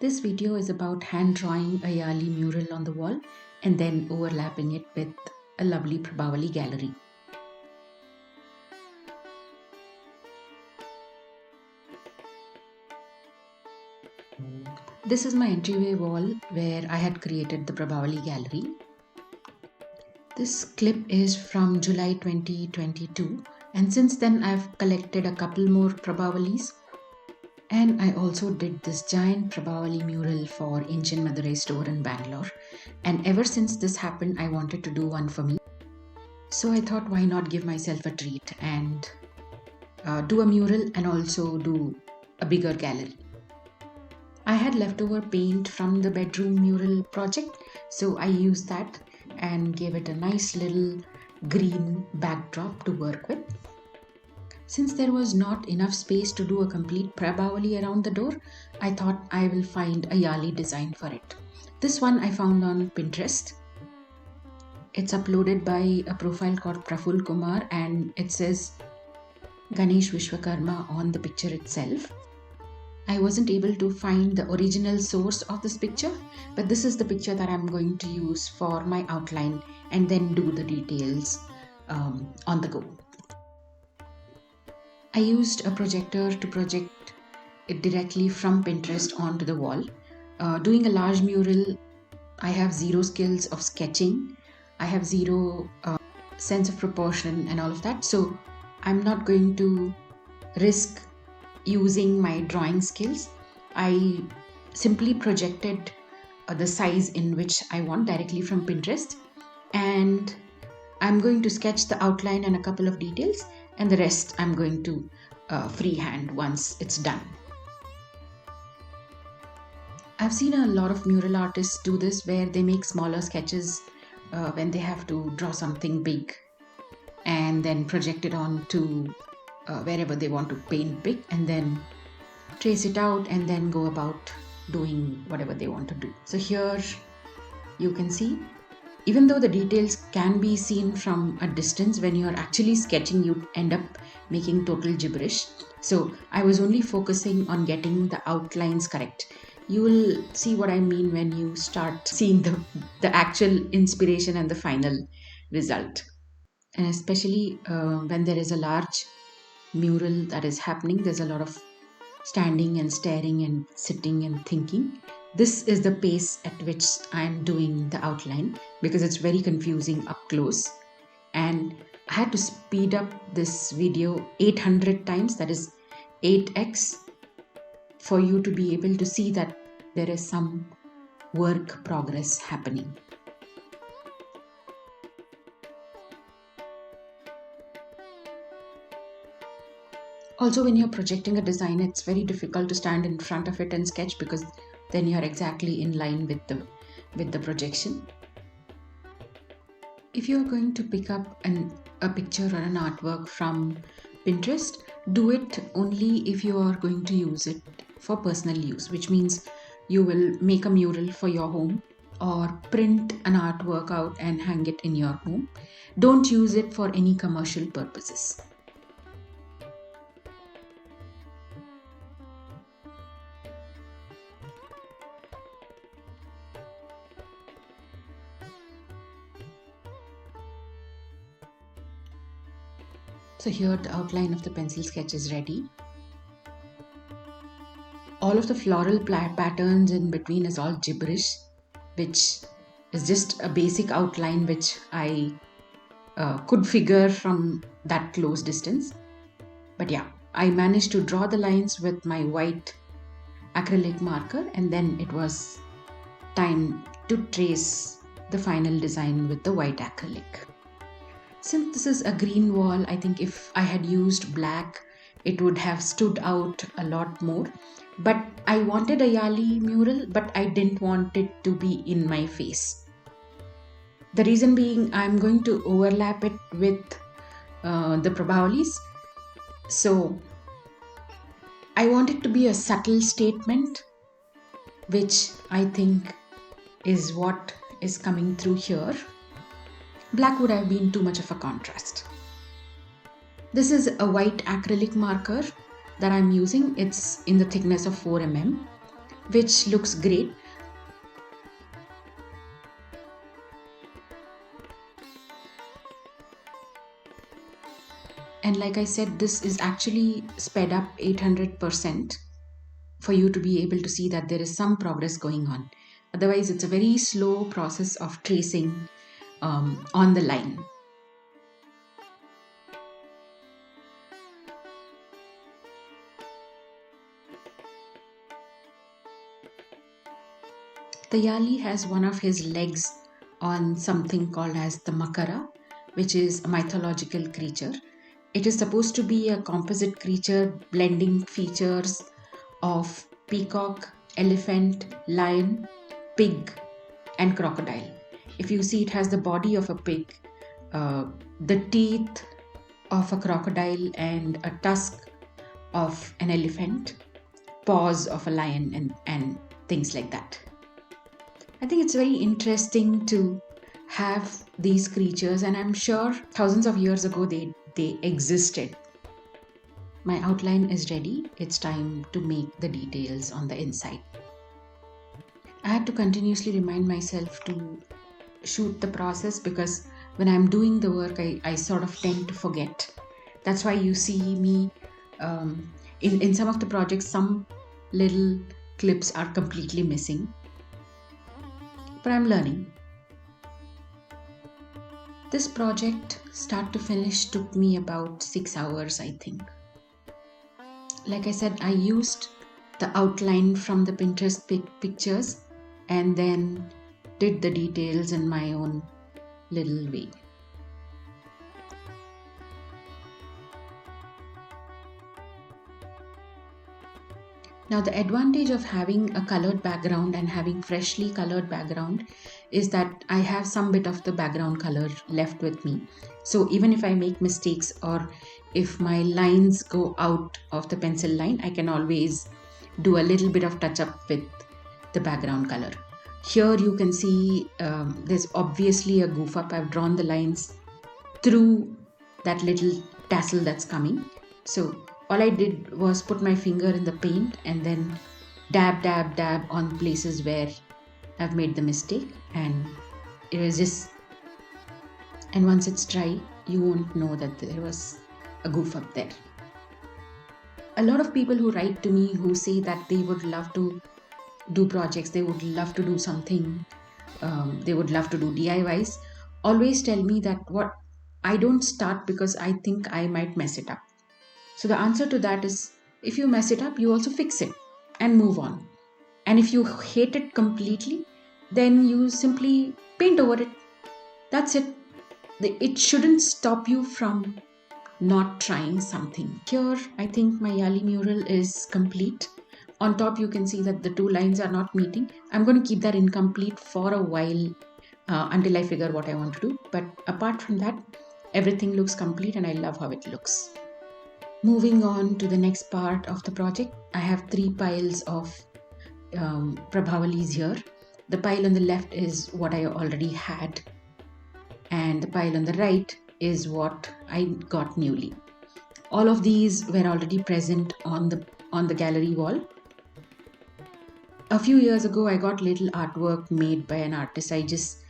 This video is about hand drawing a Yaali mural on the wall and then overlapping it with a lovely Prabhavali gallery. This is my entryway wall where I had created the Prabhavali gallery. This clip is from July 2022, and since then I've collected a couple more Prabhavalis. And I also did this giant Prabhavali mural for Ancient Madurai store in Bangalore. And ever since this happened, I wanted to do one for me. So I thought, why not give myself a treat and do a mural and also do a bigger gallery. I had leftover paint from the bedroom mural project, so I used that and gave it a nice little green backdrop to work with. Since there was not enough space to do a complete Prabhavali around the door, I thought I will find a Yaali design for it. This one I found on Pinterest. It's uploaded by a profile called Praful Kumar and it says Ganesh Vishwakarma on the picture itself. I wasn't able to find the original source of this picture, but this is the picture that I'm going to use for my outline and then do the details on the go. I used a projector to project it directly from Pinterest onto the wall. Doing a large mural, I have zero skills of sketching. I have zero sense of proportion and all of that. So I'm not going to risk using my drawing skills. I simply projected the size in which I want directly from Pinterest. And I'm going to sketch the outline and a couple of details, and the rest I'm going to freehand once it's done. I've seen a lot of mural artists do this where they make smaller sketches when they have to draw something big and then project it on to wherever they want to paint big and then trace it out and then go about doing whatever they want to do. So here you can see, even though the details can be seen from a distance, when you're actually sketching, you end up making total gibberish. So I was only focusing on getting the outlines correct. You will see what I mean when you start seeing the actual inspiration and the final result. And especially when there is a large mural that is happening, there's a lot of standing and staring and sitting and thinking. This is the pace at which I'm doing the outline because it's very confusing up close. And I had to speed up this video 800 times, that is 8x, for you to be able to see that there is some work progress happening. Also, when you're projecting a design, it's very difficult to stand in front of it and sketch because then you're exactly in line with the projection. If you're going to pick up a picture or an artwork from Pinterest, do it only if you are going to use it for personal use, which means you will make a mural for your home or print an artwork out and hang it in your home. Don't use it for any commercial purposes. So here the outline of the pencil sketch is ready. All of the floral patterns in between is all gibberish, which is just a basic outline which I could figure from that close distance. But yeah, I managed to draw the lines with my white acrylic marker, and then it was time to trace the final design with the white acrylic. Since this is a green wall, I think if I had used black, it would have stood out a lot more. But I wanted a Yaali mural, but I didn't want it to be in my face. The reason being, I'm going to overlap it with the Prabhavalis. So I want it to be a subtle statement, which I think is what is coming through here. Black would have been too much of a contrast. This is a white acrylic marker that I'm using. It's in the thickness of 4 mm. which looks great. And like I said, this is actually sped up 800% for you to be able to see that there is some progress going on. Otherwise, it's a very slow process of tracing on the line. The Yaali has one of his legs on something called as the Makara, which is a mythological creature. It is supposed to be a composite creature blending features of peacock, elephant, lion, pig, and crocodile. If you see, it has the body of a pig, the teeth of a crocodile, and a tusk of an elephant, paws of a lion, and things like that. I think it's very interesting to have these creatures, and I'm sure thousands of years ago they existed. My outline is ready. It's time to make the details on the inside. I had to continuously remind myself to shoot the process because when I'm doing the work, I sort of tend to forget. That's why you see me in some of the projects, some little clips are completely missing. But I'm learning. This project, start to finish, took me about 6 hours, I think. Like I said, I used the outline from the Pinterest pictures and then did the details in my own little way. Now, the advantage of having a colored background and having freshly colored background is that I have some bit of the background color left with me. So even if I make mistakes or if my lines go out of the pencil line, I can always do a little bit of touch up with the background color. Here you can see there's obviously a goof up. I've drawn the lines through that little tassel that's coming. So all I did was put my finger in the paint and then dab on places where I've made the mistake, and it was just, and once it's dry, you won't know that there was a goof up there. A lot of people who write to me who say that they would love to do projects, they would love to do something, they would love to do DIYs, always tell me that what I don't start because I think I might mess it up. So the answer to that is, if you mess it up, you also fix it and move on. And if you hate it completely, then you simply paint over it. That's it. It shouldn't stop you from not trying something. Here, I think my Yaali mural is complete. On top, you can see that the two lines are not meeting. I'm going to keep that incomplete for a while until I figure what I want to do. But apart from that, everything looks complete and I love how it looks. Moving on to the next part of the project, I have 3 piles of Prabhavalis here. The pile on the left is what I already had, and the pile on the right is what I got newly. All of these were already present on the gallery wall. A few years ago, I got little artwork made by an artist. I just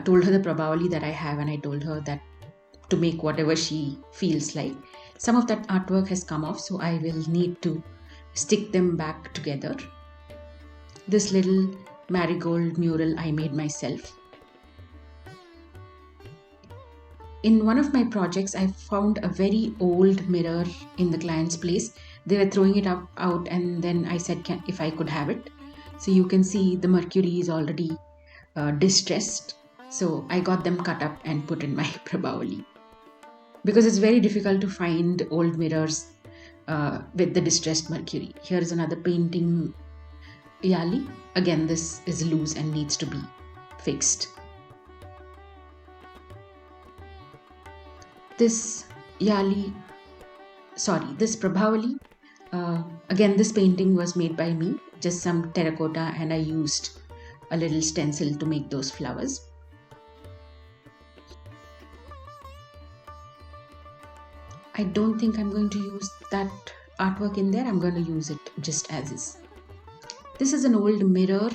told her the Prabhavali that I have, and I told her that to make whatever she feels like. Some of that artwork has come off, so I will need to stick them back together. This little marigold mural I made myself. In one of my projects, I found a very old mirror in the client's place. They were throwing it out and then I said if I could have it. So you can see the mercury is already distressed. So I got them cut up and put in my Prabhavali. Because it's very difficult to find old mirrors with the distressed mercury. Here is another painting Yaali. Again, this is loose and needs to be fixed. This Prabhavali, again, this painting was made by me, just some terracotta, and I used a little stencil to make those flowers. I don't think I'm going to use that artwork in there. I'm going to use it just as is. This is an old mirror,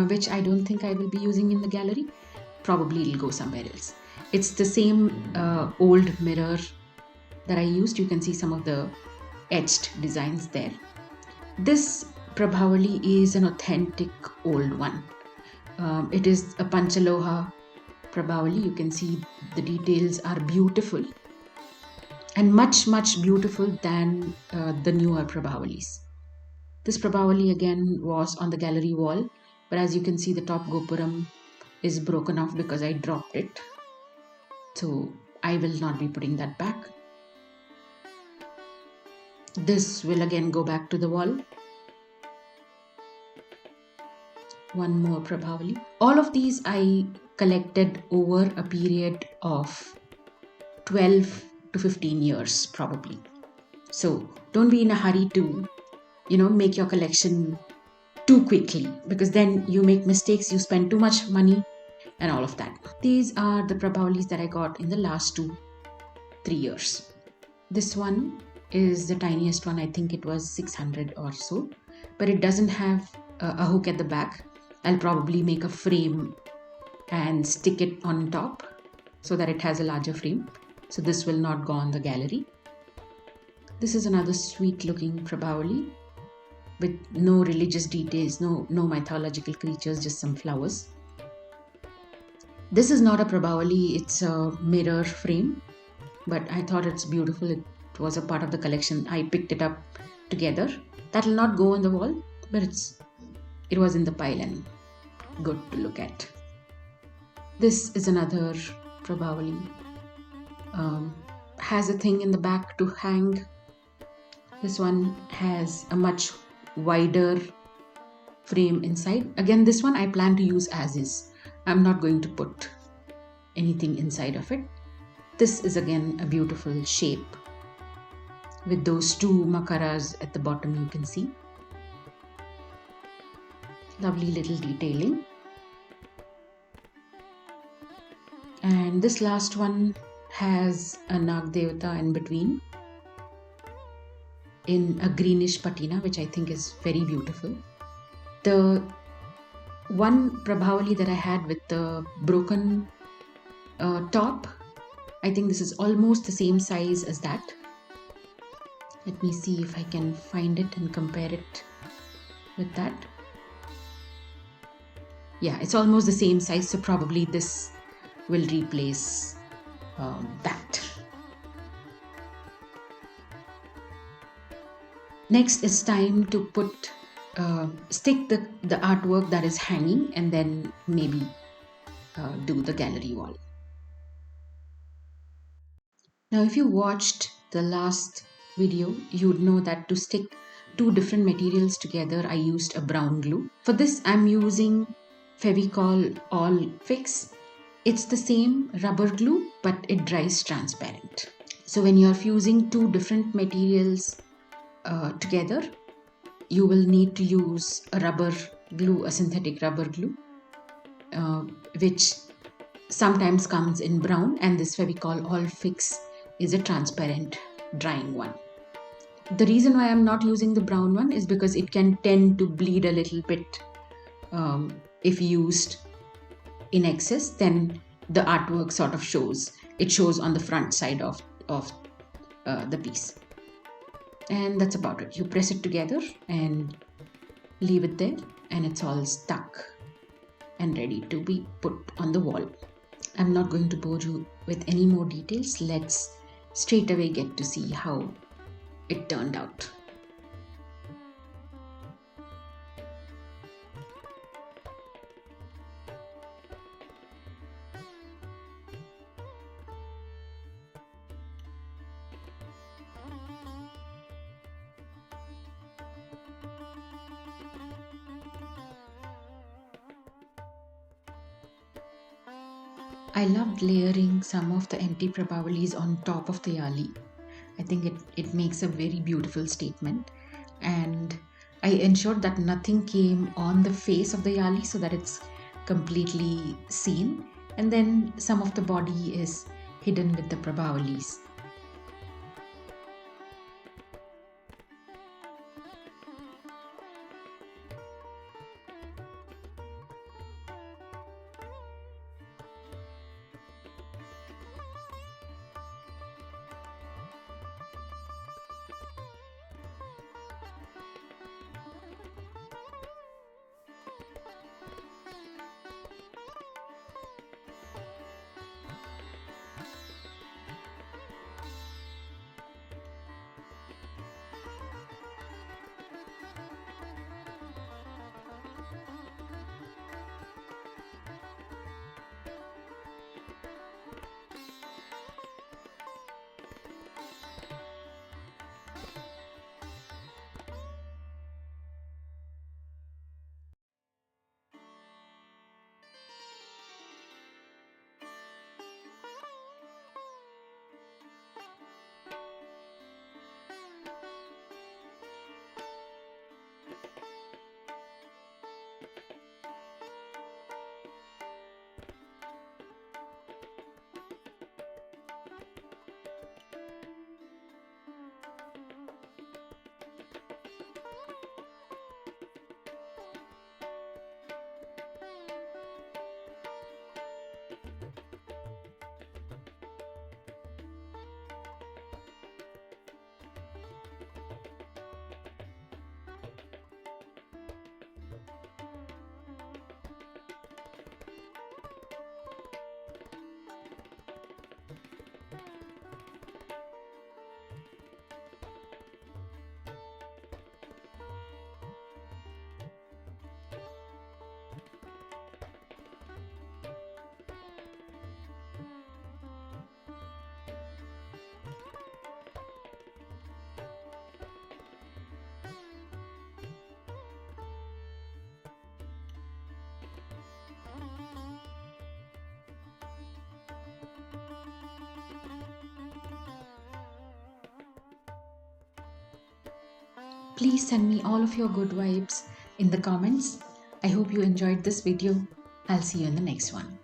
which I don't think I will be using in the gallery. Probably it'll go somewhere else. It's the same old mirror that I used. You can see some of the etched designs there. This Prabhavali is an authentic old one. It is a Panchaloha Prabhavali. You can see the details are beautiful and much, much beautiful than the newer Prabhavalis. This Prabhavali again was on the gallery wall, but as you can see, the top gopuram is broken off because I dropped it. So I will not be putting that back. This will again go back to the wall. One more Prabhavali. All of these I collected over a period of 12 to 15 years probably. So don't be in a hurry to, make your collection too quickly, because then you make mistakes, you spend too much money and all of that. These are the Prabhavalis that I got in the last 2-3 years. This one is the tiniest one. I think it was 600 or so, but it doesn't have a hook at the back. I'll probably make a frame and stick it on top so that it has a larger frame. So this will not go on the gallery. This is another sweet looking Prabhavali with no religious details, no mythological creatures, just some flowers. This is not a Prabhavali, it's a mirror frame, but I thought it's beautiful. It was a part of the collection. I picked it up together. That will not go on the wall, but it was in the pile and good to look at. This is another Prabhavali. Has a thing in the back to hang. This one has a much wider frame inside. Again, this one I plan to use as is. I'm not going to put anything inside of it. This is again a beautiful shape with those two makaras at the bottom, you can see. Lovely little detailing. And this last one has a Nag Devata in between in a greenish patina, which I think is very beautiful. The one Prabhavali that I had with the broken top, I think this is almost the same size as that. Let me see if I can find it and compare it with that. Yeah, it's almost the same size, so probably this will replace that. Next, it's time to stick the artwork that is hanging, and then maybe do the gallery wall. Now, if you watched the last video, you would know that to stick two different materials together, I used a brown glue. For this, I'm using Fevicol All Fix. It's the same rubber glue, but it dries transparent. So when you're fusing two different materials together, you will need to use a rubber glue, a synthetic rubber glue, which sometimes comes in brown, and this Fevicol All Fix is a transparent drying one. The reason why I'm not using the brown one is because it can tend to bleed a little bit if used in excess. Then the artwork sort of shows. It shows on the front side of the piece. And that's about it. You press it together and leave it there, and it's all stuck and ready to be put on the wall. I'm not going to bore you with any more details. Let's straight away get to see how it turned out. I loved layering some of the empty Prabhavalis on top of the Yaali. I think it makes a very beautiful statement, and I ensured that nothing came on the face of the Yaali so that it's completely seen, and then some of the body is hidden with the Prabhavalis. Please send me all of your good vibes in the comments. I hope you enjoyed this video. I'll see you in the next one.